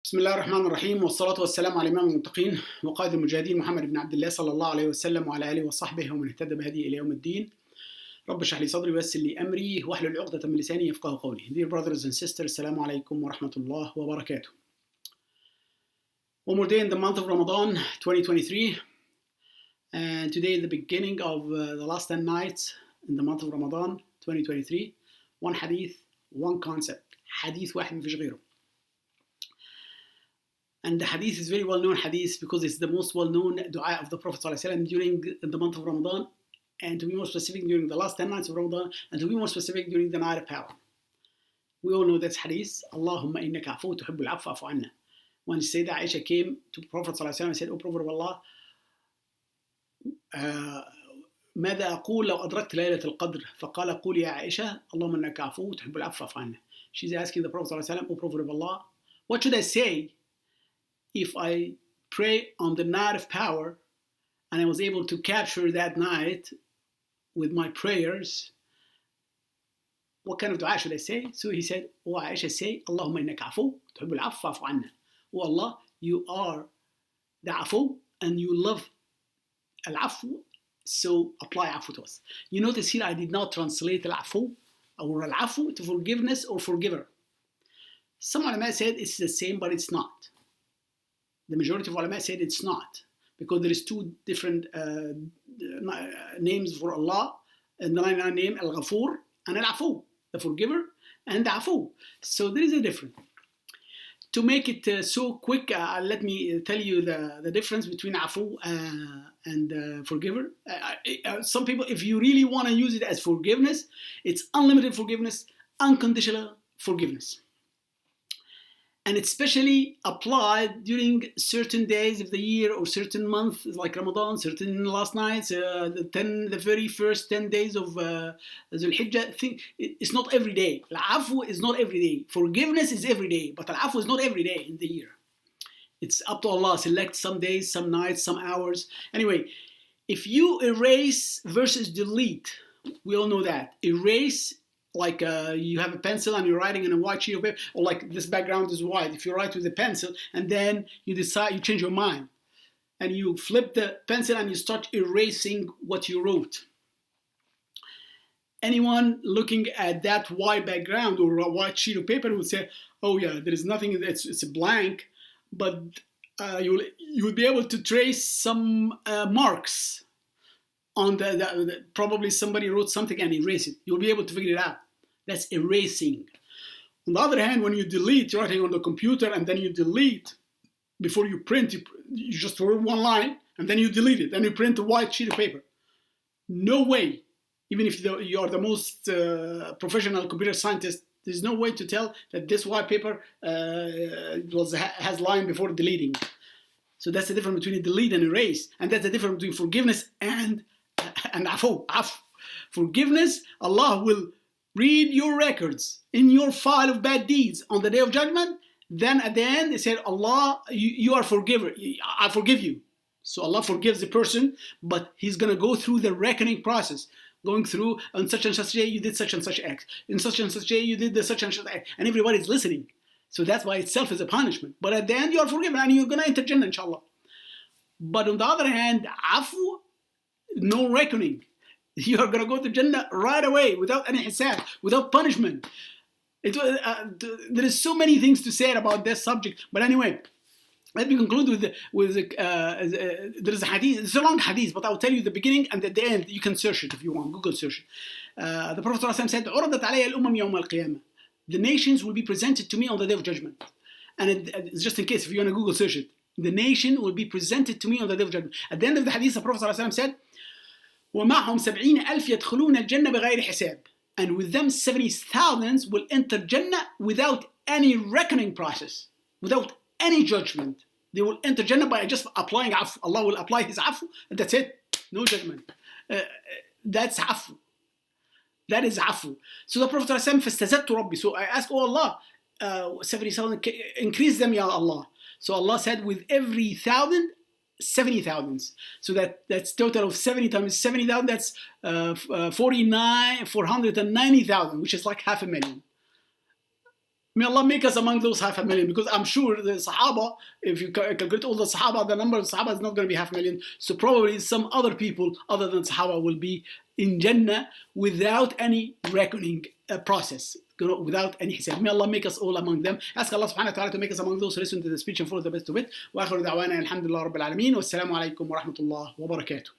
بسم الله الرحمن الرحيم، والصلاة والسلام على إمام المتقين وقائد المجاهدين محمد بن عبد الله صلى الله عليه وسلم وعلى آله وصحبه ومن اهتدى بهديه إلى يوم الدين. رب اشرح لي صدري ويسر لي أمري واحلل عقدة من لساني يفقهوا قولي. Dear brothers and sisters, السلام عليكم ورحمة الله وبركاته. One more day in the month of Ramadan 2023, and today is the beginning of the last 10 nights in the month of Ramadan 2023. One hadith, one concept. حديث واحد مفيش غيره. And the hadith is very well known hadith because it's the most well known dua of the Prophet ﷺ during the month of Ramadan, and to be more specific during the last 10 nights of Ramadan, and to be more specific during the night of power. We all know that hadith, Allahumma innaka afu tuhibbul afwa afu anna. When Sayyidah Aisha came to the Prophet ﷺ and said, "O Prophet of Allah, ماذا أقول لو أدركت ليلة القدر؟ فقال قول يا عائشة اللهم إنك عفو تحب العفو فاعف عنا." She's asking the Prophet ﷺ, "O Prophet of Allah, what should I say if I pray on the night of power and I was able to capture that night with my prayers? What kind of dua should I say?" So he said, "O Aisha, say, Allahumma innaka afu tuhibbul afwa fa'fu anna." Oh Allah, you are the afu and you love al-afwu, so apply afu to us. You notice here I did not translate al-afu or al-afu to forgiveness or forgiver. Some ulama said it's the same, but it's not. The majority of ulama said it's not, because there is two different names for Allah, and the 99 name, Al-Ghafur and Al-Afu, the forgiver and the Afu. So there is a difference. To make it so quick, let me tell you the difference between Afu and forgiver. Some people, if you really want to use it as forgiveness, it's unlimited forgiveness, unconditional forgiveness. And it's especially applied during certain days of the year or certain months, like Ramadan, certain last nights, the very first 10 days of Dhul Hijjah. It's not every day. Al-Afwu is not every day. Forgiveness is every day, but Al-Afwu is not every day in the year. It's up to Allah. Select some days, some nights, some hours. Anyway, if you erase versus delete, we all know that. Erase, like you have a pencil and you're writing on a white sheet of paper, or like this background is white. If you write with a pencil and then you decide, you change your mind and you flip the pencil and you start erasing what you wrote. Anyone looking at that white background or a white sheet of paper would say, "Oh yeah, there is nothing, it's a blank," but you will be able to trace some marks on probably somebody wrote something and erased it. You'll be able to figure it out. That's erasing. On the other hand, when you delete, you're writing on the computer and then you delete, before you print, you just wrote one line and then you delete it, then you print a white sheet of paper. No way, even if you are the most professional computer scientist, there's no way to tell that this white paper has line before deleting. So that's the difference between delete and erase, and that's the difference between forgiveness and afu. Forgiveness, Allah will read your records in your file of bad deeds on the day of judgment. Then at the end, they said, "Allah, you are forgiver. I forgive you." So Allah forgives the person, but He's going to go through the reckoning process. Going through, on such and such day, you did such and such act. In such and such day, you did the such and such act. And everybody's listening. So that's by itself is a punishment. But at the end, you are forgiven and you're going to enter Jannah, inshallah. But on the other hand, afu, no reckoning. You are going to go to Jannah right away without any hisab, without punishment. There is so many things to say about this subject. But anyway, let me conclude with there is a hadith. It's a long hadith, but I'll tell you the beginning and at the end. You can search it if you want. Google search it. The Prophet ﷺ said, "عُرَضَتْ عَلَيَّ الْأُمَمْ يَوْمَ الْقِيَامَةِ." The nations will be presented to me on the day of judgment. And it's just in case if you want to Google search it. The nation will be presented to me on the day of judgment. At the end of the hadith, the Prophet ﷺ said, وَمَعْهُمْ 70,000 يَدْخُلُونَ الْجَنَّةَ بِغَيْرِ حِسَابٍ. And with them 70,000 will enter Jannah without any reckoning process, without any judgment. They will enter Jannah by just applying afu. Allah will apply His afu, and that's it. No judgment. That's afu. That is afu. So the Prophet ﷺ فَاسْتَزَدْتُ رَبِّي. So I asked, "Oh Allah, 70,000, increase them, Ya Allah." So Allah said, with every 1,000, 70,000. So that's total of 70 times 70,000. That's 490,000, which is like 500,000. May Allah make us among those 500,000, because I'm sure the Sahaba, if you calculate all the Sahaba, the number of Sahaba is not going to be 500,000. So probably some other people other than Sahaba will be in Jannah without any reckoning process, without any hisab. May Allah make us all among them. Ask Allah subhanahu wa ta'ala to make us among those who listen to the speech and follow the best of it. Wa akhiru da'wana alhamdulillah rabbil alameen. Wassalamu alaikum wa rahmatullah wa barakatuh.